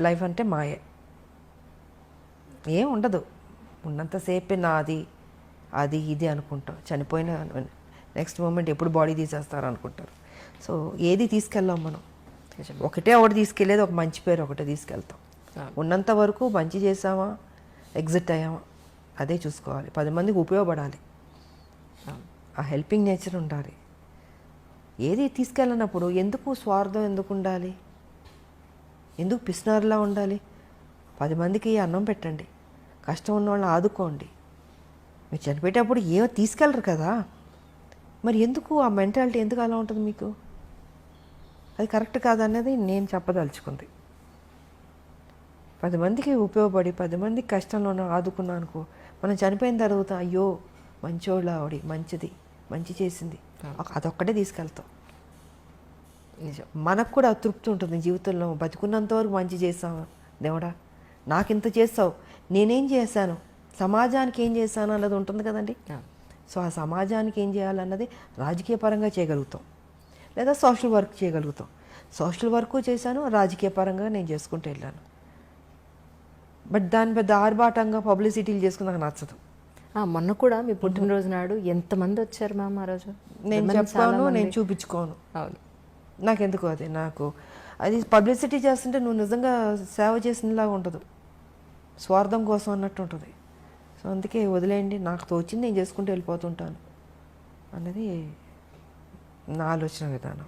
Life అంటే మాయే, ఏం ఉండదు. ఉన్నంతసేపే నాది అది ఇది అనుకుంటాం. చనిపోయిన నెక్స్ట్ మూమెంట్ ఎప్పుడు బాడీ తీసేస్తారు అనుకుంటారు. సో ఏది తీసుకెళ్ళాం మనం. ఒకటే తీసుకెళ్ళేది, ఒక మంచి పేరు ఒకటే తీసుకెళ్తాం. ఉన్నంత వరకు మంచి చేసామా, ఎగ్జిట్ అయ్యామా, అదే చూసుకోవాలి. 10 మందికి ఉపయోగపడాలి, ఆ హెల్పింగ్ నేచర్ ఉండాలి. ఏది తీసుకెళ్ళినప్పుడు ఎందుకు స్వార్థం ఎందుకు ఉండాలి, ఎందుకు పిసినారులా ఉండాలి? 10 మందికి అన్నం పెట్టండి, కష్టం ఉన్న వాళ్ళని ఆదుకోండి. మీరు చనిపోయేటప్పుడు ఏమో తీసుకెళ్ళరు కదా, మరి ఎందుకు ఆ మెంటాలిటీ ఎందుకు అలా ఉంటుంది మీకు? అది కరెక్ట్ కాదన్నది నేను చెప్పదలుచుకుంది. 10 మందికి ఉపయోగపడి 10 మందికి కష్టంలో ఆదుకున్నా అనుకో, మనం చనిపోయిన తర్వాత అయ్యో మంచోళ్ళ ఆవిడ, మంచిది, మంచి చేసింది, అదొక్కటే తీసుకెళ్తాం. నిజం, మనకు కూడా తృప్తి ఉంటుంది జీవితంలో. బతుకున్నంత వరకు మంచి చేసాము దేవుడా, నాకింత చేస్తావు, నేనేం చేశాను, సమాజానికి ఏం చేశాను అన్నది ఉంటుంది కదండి. సో ఆ సమాజానికి ఏం చేయాలన్నది రాజకీయ పరంగా చేయగలుగుతాం, లేదా సోషల్ వర్క్ చేయగలుగుతాం. సోషల్ వర్క్ చేశాను, రాజకీయ పరంగా నేను చేసుకుంటూ వెళ్ళాను. బట్ దాని పెద్ద ఆర్భాటంగా పబ్లిసిటీలు చేసుకుని నాకు నచ్చదు. మొన్న కూడా మీ పుట్టినరోజు నాడు ఎంతమంది వచ్చారు మ్యామ్ ఆ రోజు? నేను చెప్పాను, నేను చూపించుకోను. అవును, నాకెందుకు అది, నాకు అది పబ్లిసిటీ చేస్తుంటే నువ్వు నిజంగా సేవ చేసినలాగా ఉండదు, స్వార్థం కోసం అన్నట్టు ఉంటుంది. సో అందుకే వదిలేయండి, నాకు తోచింది నేను చేసుకుంటూ వెళ్ళిపోతుంటాను అన్నది నా ఆలోచన విధానం.